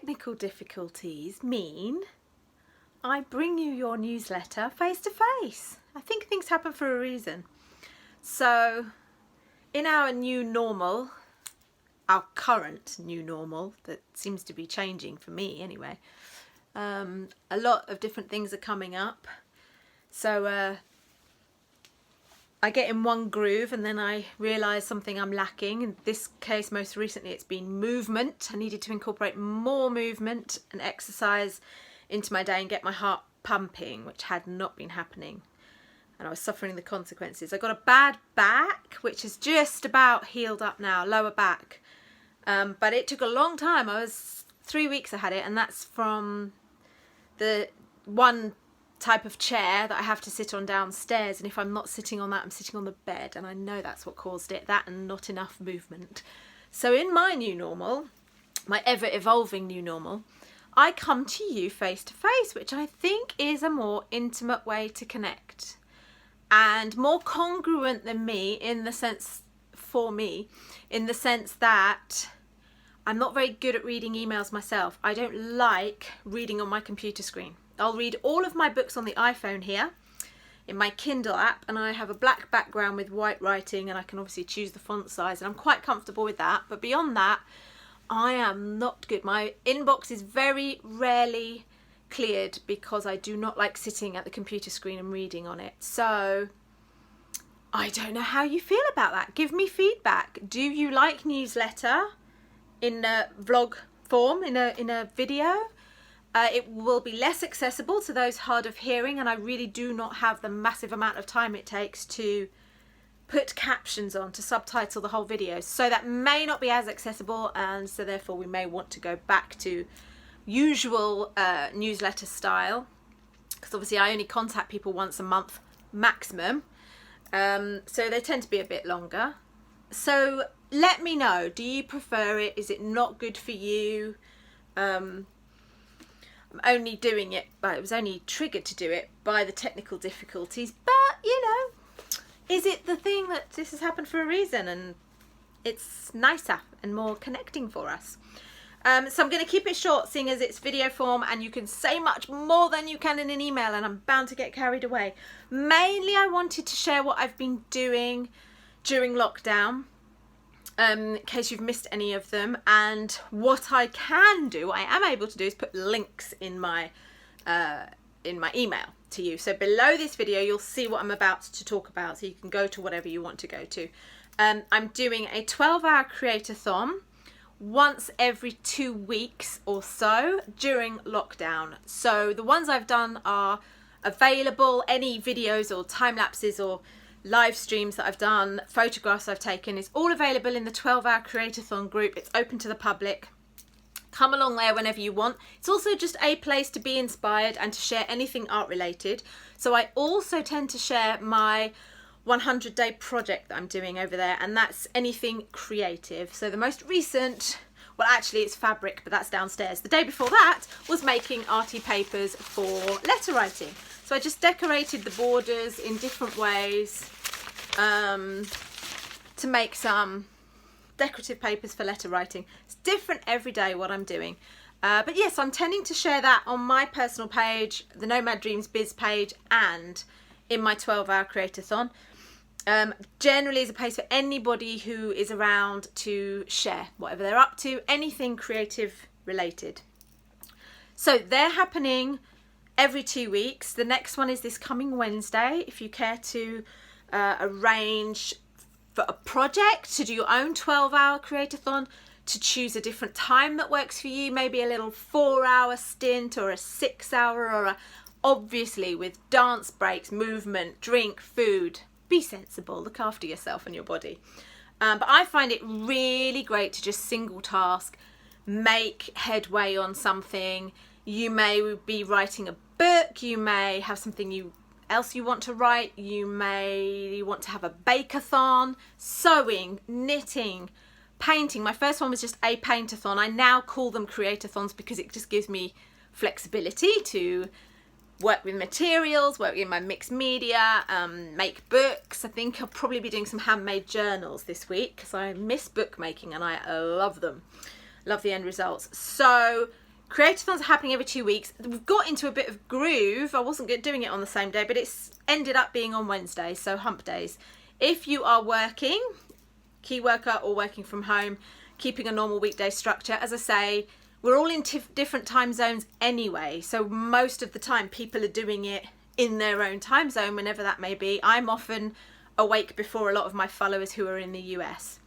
technical difficulties mean I bring you your newsletter face to face. I think things happen for a reason. So in our new normal, our current new normal that seems to be changing for me anyway, a lot of different things are coming up. So I get in one groove and then I realise something I'm lacking. In this case, most recently, it's been movement. I needed to incorporate more movement and exercise into my day and get my heart pumping, which had not been happening. And I was suffering the consequences. I got a bad back, which is just about healed up now, lower back. But it took a long time. 3 weeks I had it, and that's from the one type of chair that I have to sit on downstairs, and if I'm not sitting on that, I'm sitting on the bed, and I know that's what caused it, that and not enough movement. So in my new normal, my ever evolving new normal, I come to you face to face, which I think is a more intimate way to connect and more congruent than me in the sense that I'm not very good at reading emails myself. I don't like reading on my computer screen. I'll read all of my books on the iPhone here in my Kindle app, and I have a black background with white writing, and I can obviously choose the font size, and I'm quite comfortable with that. But beyond that, I am not good. My inbox is very rarely cleared because I do not like sitting at the computer screen and reading on it. So I don't know how you feel about that. Give me feedback. Do you like newsletter in a vlog form, in a video? It will be less accessible to those hard of hearing, and I really do not have the massive amount of time it takes to put captions on, to subtitle the whole video. So that may not be as accessible, and so therefore we may want to go back to usual newsletter style, because obviously I only contact people once a month maximum, so they tend to be a bit longer. So let me know, do you prefer it? Is it not good for you? I'm only doing it, but it was only triggered to do it by the technical difficulties. But, you know, is it the thing that this has happened for a reason and it's nicer and more connecting for us? So I'm going to keep it short, seeing as it's video form and you can say much more than you can in an email, and I'm bound to get carried away. Mainly I wanted to share what I've been doing during lockdown, in case you've missed any of them, and what I can do, I am able to do, is put links in my email to you. So below this video you'll see what I'm about to talk about, so you can go to whatever you want to go to. I'm doing a 12-hour create-a-thon once every 2 weeks or so during lockdown. So the ones I've done are available. Any videos or time lapses or live streams that I've done, photographs I've taken, is all available in the 12-hour create-a-thon group. It's open to the public. Come along there whenever you want. It's also just a place to be inspired and to share anything art related. So I also tend to share my 100-day project that I'm doing over there, and that's anything creative. So the most recent, well actually it's fabric, but that's downstairs. The day before that was making arty papers for letter writing. So I just decorated the borders in different ways to make some decorative papers for letter writing. It's different every day what I'm doing. But yes, I'm tending to share that on my personal page, the Nomad Dreams Biz page, and in my 12-hour create-a-thon. Generally is a place for anybody who is around to share whatever they're up to, anything creative related. So they're happening every 2 weeks. The next one is this coming Wednesday. If you care to arrange for a project, to do your own 12-hour create-a-thon, to choose a different time that works for you, maybe a little 4-hour stint or a 6-hour, or obviously with dance breaks, movement, drink, food. Be sensible, look after yourself and your body. But I find it really great to just single task, make headway on something. You may be writing a book, you may have something else you want to write, you may want to have a bake-a-thon, sewing, knitting, painting. My first one was just a paint-a-thon. I now call them create-a-thons because it just gives me flexibility to work with materials, work in my mixed media, make books. I think I'll probably be doing some handmade journals this week because I miss bookmaking and I love them. Love the end results. So Creative-thons are happening every 2 weeks. We've got into a bit of groove. I wasn't doing it on the same day, but it's ended up being on Wednesdays, so hump days. If you are working, key worker, or working from home, keeping a normal weekday structure, as I say, we're all in different time zones anyway. So most of the time people are doing it in their own time zone, whenever that may be. I'm often awake before a lot of my followers who are in the US.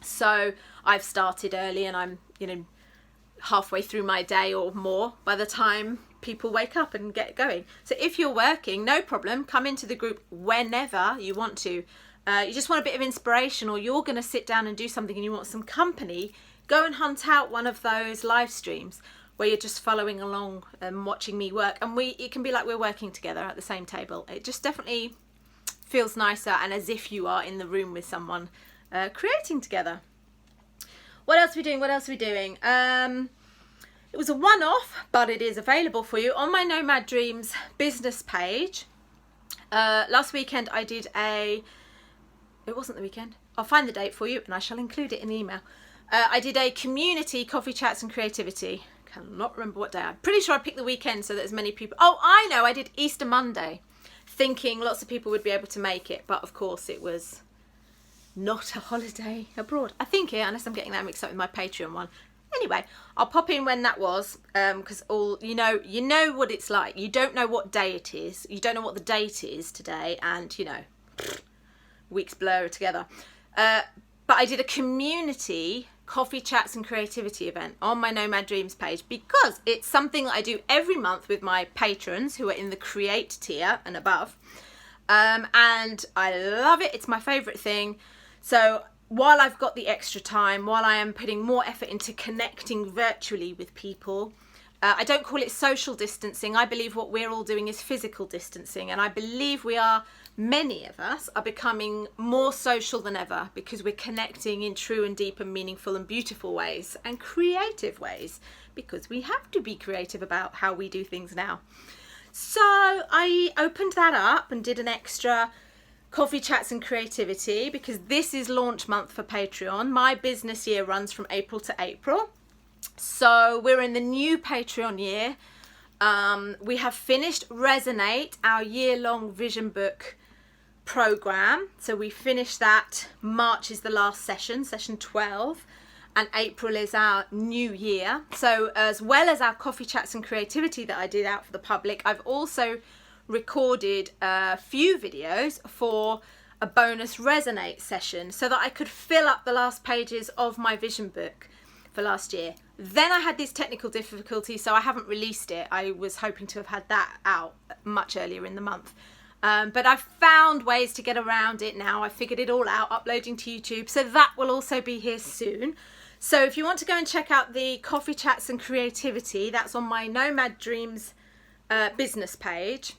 So I've started early and I'm, halfway through my day or more by the time people wake up and get going. So if you're working, no problem, come into the group whenever you want to. You just want a bit of inspiration, or you're going to sit down and do something and you want some company, go and hunt out one of those live streams where you're just following along and watching me work, and it can be like we're working together at the same table. It just definitely feels nicer and as if you are in the room with someone creating together. What else are we doing? It was a one-off, but it is available for you on my Nomad Dreams business page. Last weekend I did it wasn't the weekend. I'll find the date for you and I shall include it in the email. I did a community coffee chats and creativity. Cannot remember what day. I'm pretty sure I picked the weekend so that as many people... Oh, I know, I did Easter Monday, thinking lots of people would be able to make it, but of course it was not a holiday abroad. I think here, unless I'm getting that mixed up with my Patreon one. Anyway, I'll pop in when that was, because you know what it's like. You don't know what day it is. You don't know what the date is today, and weeks blur together. But I did a community coffee chats and creativity event on my Nomad Dreams page, because it's something that I do every month with my patrons who are in the create tier and above. And I love it. It's my favourite thing. So while I've got the extra time, while I am putting more effort into connecting virtually with people, I don't call it social distancing. I believe what we're all doing is physical distancing. And I believe many of us are becoming more social than ever, because we're connecting in true and deep and meaningful and beautiful ways and creative ways, because we have to be creative about how we do things now. So I opened that up and did an extra coffee chats and creativity, because this is launch month for Patreon. My business year runs from April to April. So we're in the new Patreon year. We have finished Resonate, our year-long vision book program. So we finished that. March is the last session 12, and April is our new year. So as well as our coffee chats and creativity that I did out for the public, I've also recorded a few videos for a bonus Resonate session so that I could fill up the last pages of my vision book for last year. Then I had these technical difficulties, so I haven't released it. I was hoping to have had that out much earlier in the month. But I've found ways to get around it now. I figured it all out, uploading to YouTube. So that will also be here soon. So if you want to go and check out the coffee chats and creativity, that's on my Nomad Dreams business page.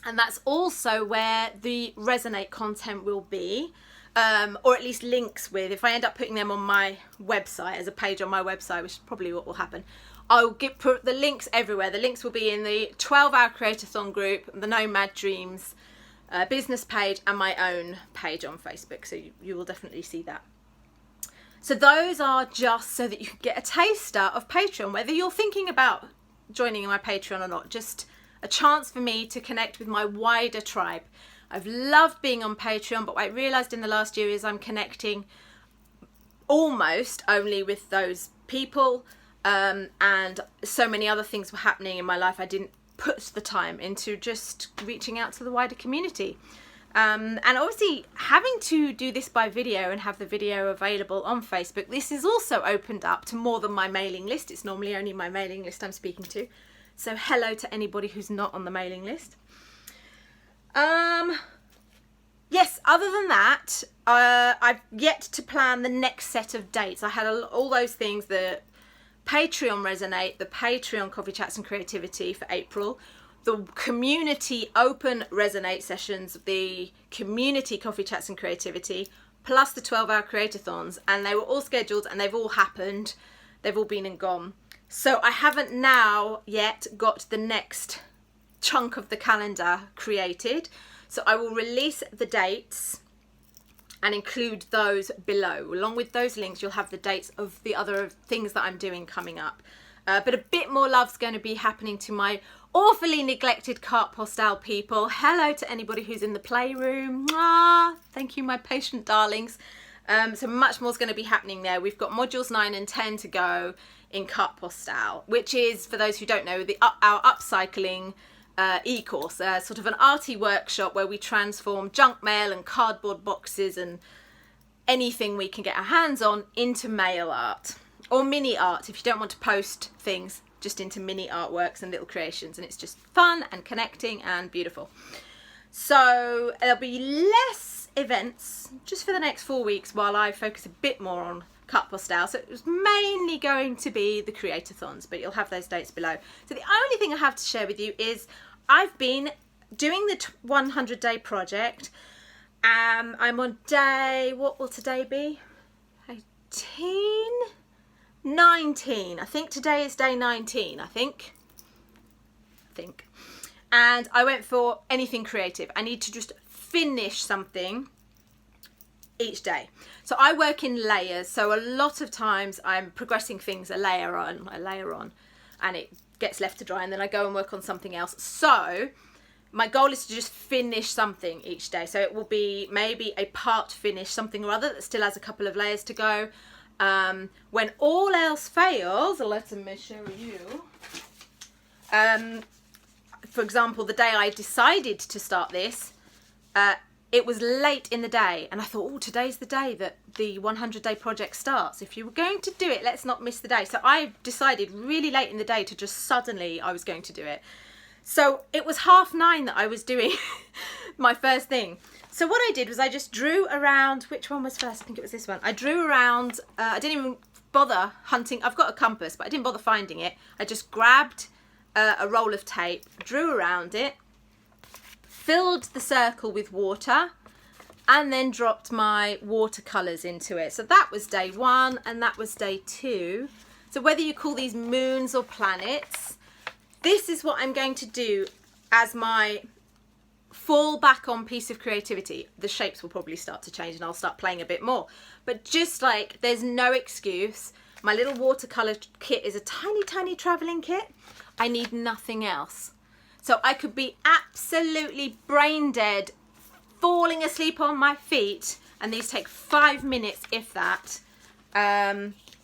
And that's also where the Resonate content will be, or at least links with. If I end up putting them on my website, as a page on my website, which is probably what will happen, I'll put the links everywhere. The links will be in the 12-hour Creator-thon group, the Nomad Dreams business page, and my own page on Facebook. So you will definitely see that. So those are just so that you can get a taster of Patreon, whether you're thinking about joining my Patreon or not. Just a chance for me to connect with my wider tribe. I've loved being on Patreon, but what I realised in the last year is I'm connecting almost only with those people, and so many other things were happening in my life. I didn't put the time into just reaching out to the wider community. And obviously having to do this by video and have the video available on Facebook, this is also opened up to more than my mailing list. It's normally only my mailing list I'm speaking to. So hello to anybody who's not on the mailing list. Yes, other than that, I've yet to plan the next set of dates. I had all those things, the Patreon Resonate, the Patreon Coffee Chats and Creativity for April, the community open Resonate sessions, the community Coffee Chats and Creativity, plus the 12-hour Creator-thons, and they were all scheduled and they've all happened. They've all been and gone. So I haven't now yet got the next chunk of the calendar created. So I will release the dates and include those below. Along with those links, you'll have the dates of the other things that I'm doing coming up. But a bit more love's going to be happening to my awfully neglected carte postale people. Hello to anybody who's in the playroom. Thank you, my patient darlings. So much more is going to be happening there. We've got modules 9 and 10 to go in carte postale, which is, for those who don't know, our upcycling e-course, sort of an arty workshop where we transform junk mail and cardboard boxes and anything we can get our hands on into mail art, or mini art if you don't want to post things, just into mini artworks and little creations, and it's just fun and connecting and beautiful. So there'll be less events just for the next 4 weeks while I focus a bit more on carte postale. So it was mainly going to be the creator-thons, but you'll have those dates below. So the only thing I have to share with you is I've been doing the 100-day project. I'm on day, what will today be? 18? 19. I think today is day 19, I think. And I went for anything creative. I need to just finish something each day. So I work in layers. So a lot of times I'm progressing things a layer on, and it gets left to dry, and then I go and work on something else. So my goal is to just finish something each day. So it will be maybe a part finish, something or other that still has a couple of layers to go. When all else fails, let me show you. For example, the day I decided to start this, it was late in the day, and I thought, oh, today's the day that the 100-day project starts. If you were going to do it, let's not miss the day. So I decided really late in the day to just suddenly I was going to do it. So it was 9:30 that I was doing my first thing. So what I did was I just drew around, which one was first? I think it was this one. I drew around, I didn't even bother hunting. I've got a compass, but I didn't bother finding it. I just grabbed a roll of tape, drew around it, filled the circle with water, and then dropped my watercolours into it. So that was day 1 and that was day 2. So whether you call these moons or planets, this is what I'm going to do as my fall back on piece of creativity. The shapes will probably start to change and I'll start playing a bit more. But just like there's no excuse, my little watercolour kit is a tiny, tiny travelling kit. I need nothing else. So I could be absolutely brain dead, falling asleep on my feet, and these take 5 minutes, if that.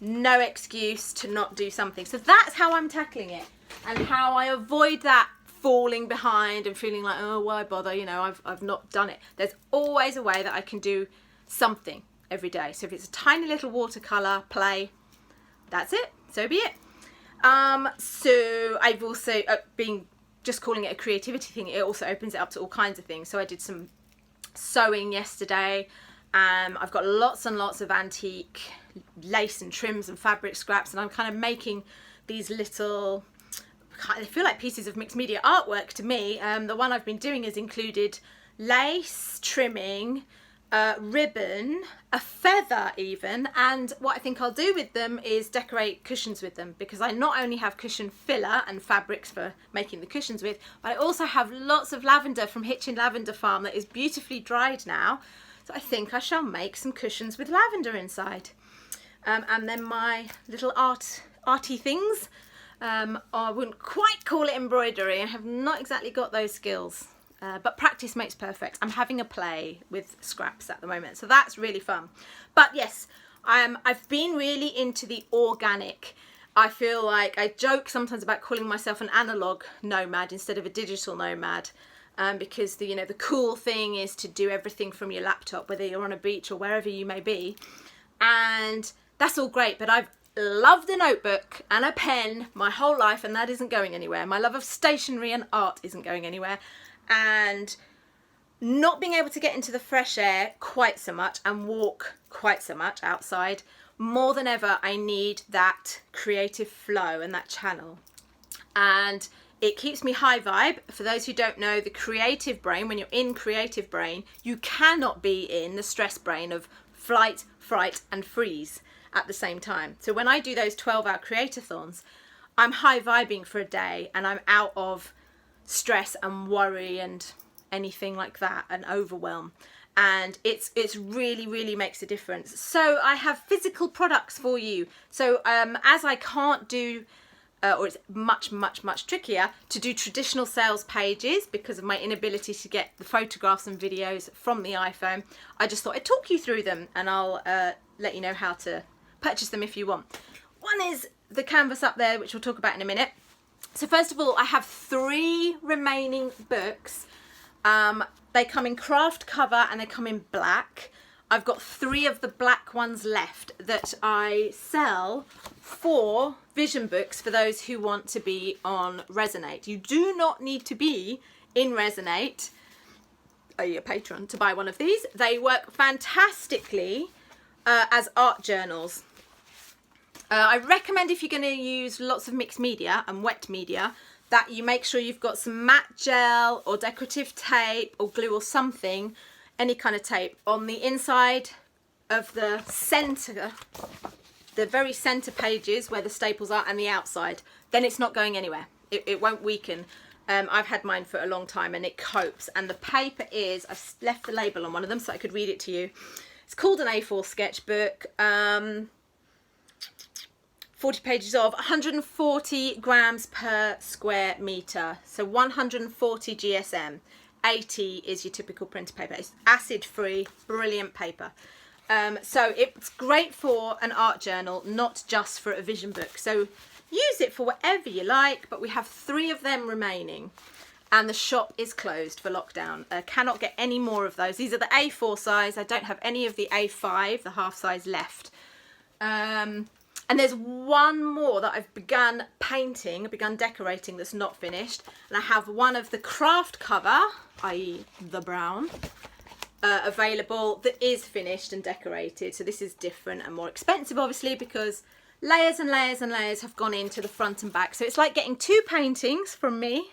No excuse to not do something. So that's how I'm tackling it, and how I avoid that falling behind and feeling like, oh, why bother? You know, I've not done it. There's always a way that I can do something every day. So if it's a tiny little watercolour play, that's it. So be it. So I've also been just calling it a creativity thing. It also opens it up to all kinds of things. So I did some sewing yesterday. I've got lots and lots of antique lace and trims and fabric scraps, and I'm kind of making these little, they feel like pieces of mixed media artwork to me. The one I've been doing has included lace, trimming, ribbon, a feather even, and what I think I'll do with them is decorate cushions with them, because I not only have cushion filler and fabrics for making the cushions with, but I also have lots of lavender from Hitchin Lavender Farm that is beautifully dried now. So I think I shall make some cushions with lavender inside. And then my little arty things, I wouldn't quite call it embroidery. I have not exactly got those skills. But practice makes perfect. I'm having a play with scraps at the moment, so that's really fun. But yes, I've been really into the organic. I feel like I joke sometimes about calling myself an analog nomad instead of a digital nomad, because the cool thing is to do everything from your laptop, whether you're on a beach or wherever you may be, and that's all great. But I've loved a notebook and a pen my whole life, and that isn't going anywhere. My love of stationery and art isn't going anywhere. And not being able to get into the fresh air quite so much and walk quite so much outside, more than ever I need that creative flow and that channel. And it keeps me high vibe. For those who don't know, the creative brain, when you're in creative brain, you cannot be in the stress brain of flight, fright and freeze at the same time. So when I do those 12-hour creator-thons, I'm high vibing for a day and I'm out of stress and worry and anything like that, and overwhelm, and it's really makes a difference. So I have physical products for you. So as I can't do or it's much, much, much trickier to do traditional sales pages because of my inability to get the photographs and videos from the iPhone. I just thought I'd talk you through them, and I'll let you know how to purchase them if you want. One is the canvas up there, which we'll talk about in a minute. So first of all, I have 3 remaining books. They come in craft cover and they come in black. I've got 3 of the black ones left that I sell for vision books for those who want to be on Resonate. You do not need to be in Resonate, are you a patron, to buy one of these. They work fantastically as art journals. I recommend, if you're going to use lots of mixed media and wet media, that you make sure you've got some matte gel or decorative tape or glue or something, any kind of tape, on the inside of the centre, the very centre pages where the staples are, and the outside. Then it's not going anywhere. It won't weaken. I've had mine for a long time and it copes. And the paper is, I've left the label on one of them so I could read it to you. It's called an A4 sketchbook. 40 pages of 140 grams per square metre. So 140 GSM. 80 is your typical printer paper. It's acid free, brilliant paper. So it's great for an art journal, not just for a vision book. So use it for whatever you like, but we have 3 of them remaining. And the shop is closed for lockdown. Cannot get any more of those. These are the A4 size. I don't have any of the A5, the half size, left. And there's one more that I've begun painting, begun decorating, that's not finished. And I have one of the craft cover, i.e. the brown, available that is finished and decorated. So this is different and more expensive, obviously, because layers and layers and layers have gone into the front and back. So it's like getting 2 paintings from me,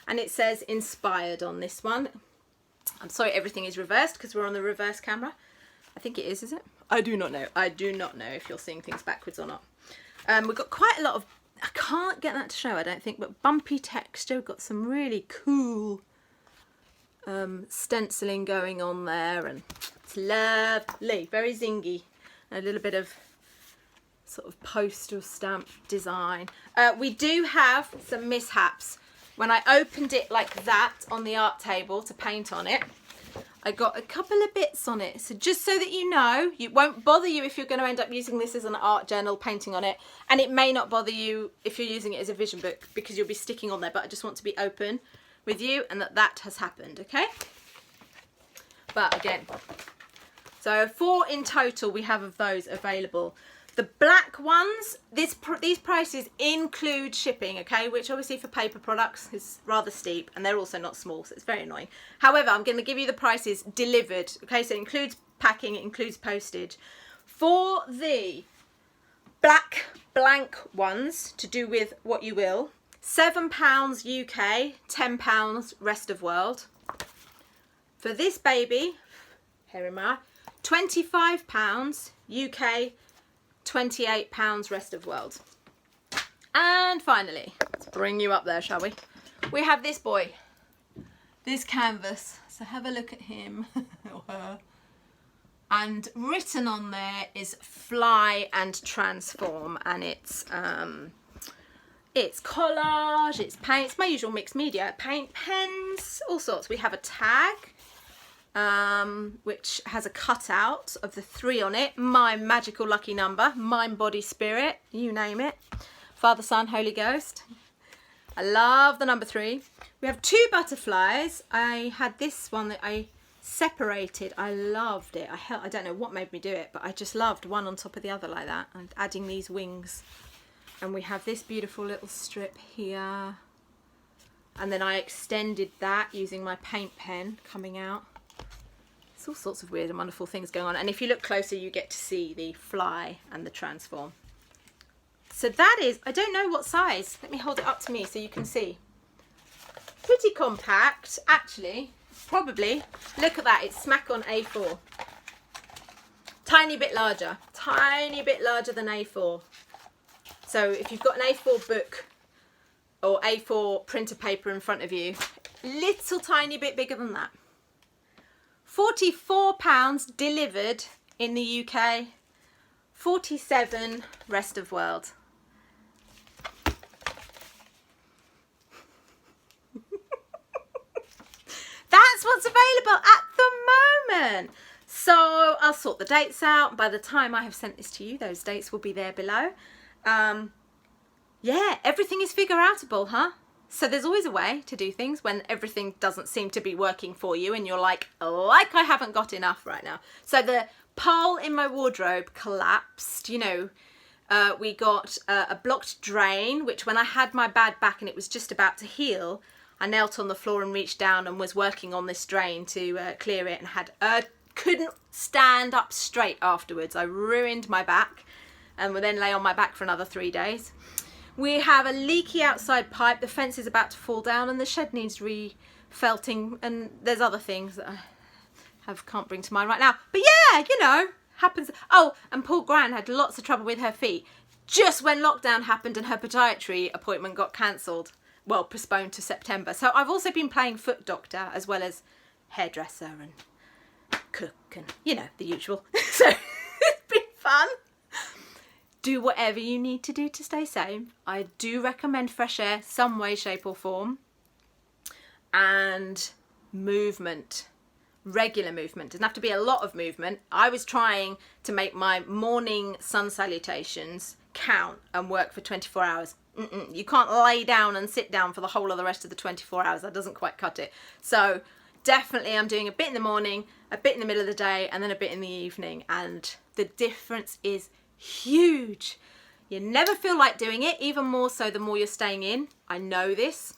and it says inspired on this one. I'm sorry everything is reversed because we're on the reverse camera. I think it is it? I do not know. I do not know if you're seeing things backwards or not. We've got quite a lot of, I can't get that to show, I don't think, but bumpy texture. We've got some really cool stenciling going on there, and it's lovely, very zingy. A little bit of sort of postal stamp design. We do have some mishaps. When I opened it like that on the art table to paint on it, I got a couple of bits on it. So just so that you know, it won't bother you if you're going to end up using this as an art journal, painting on it. And it may not bother you if you're using it as a vision book, because you'll be sticking on there. But I just want to be open with you and that has happened, okay? But again, so 4 in total we have of those available. The black ones, these prices include shipping, okay, which obviously for paper products is rather steep, and they're also not small, so it's very annoying. However, I'm going to give you the prices delivered, okay, so it includes packing, it includes postage. For the black blank ones, to do with what you will, £7 UK, £10 rest of world. For this baby, here am I, £25 UK, £28 rest of world. And finally, let's bring you up there, shall we? We have this boy, this canvas. So have a look at him or her. And written on there is fly and transform, and it's collage, it's paint, it's my usual mixed media, paint, pens, all sorts. We have a tag, which has a cutout of the 3 on it, my magical lucky number, mind, body, spirit, you name it, Father, Son, Holy Ghost. I love the number 3. We have 2 butterflies. I had this one that I separated. I loved it. I don't know what made me do it, but I just loved one on top of the other like that, and adding these wings. And we have this beautiful little strip here, and then I extended that using my paint pen coming out. All sorts of weird and wonderful things going on, and if you look closer you get to see the fly and the transform. So that is, I don't know what size, let me hold it up to me so you can see. Pretty compact, actually, probably. Look at that, it's smack on A4. Tiny bit larger than A4. So if you've got an A4 book or A4 printer paper in front of you, little tiny bit bigger than that. £44 delivered in the UK, 47 rest of world. what's available at the moment. So I'll sort the dates out. By the time I have sent this to you, those dates will be there below. Yeah, everything is figure outable, huh? So there's always a way to do things when everything doesn't seem to be working for you and you're like I haven't got enough right now. So the pole in my wardrobe collapsed, you know. We got a blocked drain, which when I had my bad back and it was just about to heal, I knelt on the floor and reached down and was working on this drain to clear it, and couldn't stand up straight afterwards. I ruined my back and would then lay on my back for another 3 days. We have a leaky outside pipe, the fence is about to fall down, and the shed needs refelting, and there's other things that I can't bring to mind right now. But yeah, you know, happens. Oh, and poor Gran had lots of trouble with her feet just when lockdown happened and her podiatry appointment got cancelled. Well, postponed to September. So I've also been playing foot doctor as well as hairdresser and cook and, you know, the usual. So it's been fun. Do whatever you need to do to stay sane. I do recommend fresh air, some way, shape or form. And movement. Regular movement. Doesn't have to be a lot of movement. I was trying to make my morning sun salutations count and work for 24 hours. You can't lay down and sit down for the whole of the rest of the 24 hours. That doesn't quite cut it. So definitely I'm doing a bit in the morning, a bit in the middle of the day, and then a bit in the evening. And the difference is huge. You never feel like doing it, even more so the more you're staying in. I know this,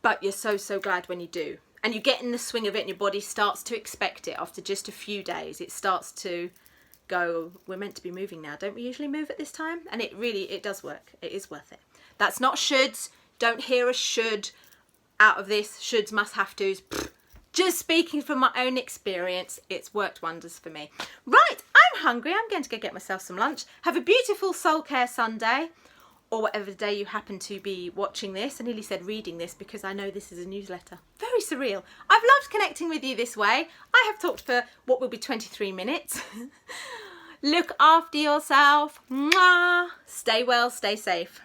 but you're so glad when you do, and you get in the swing of it and your body starts to expect it. After just a few days it starts to go, we're meant to be moving now, don't we usually move at this time? And it does work. It is worth it. That's not shoulds. Don't hear a should out of this. Shoulds, must have tos. Just speaking from my own experience, it's worked wonders for me. Right, I'm hungry. I'm going to go get myself some lunch. Have a beautiful soul care Sunday, or whatever day you happen to be watching this. I nearly said reading this because I know this is a newsletter. Very surreal. I've loved connecting with you this way. I have talked for what will be 23 minutes. Look after yourself. Mwah. Stay well, stay safe.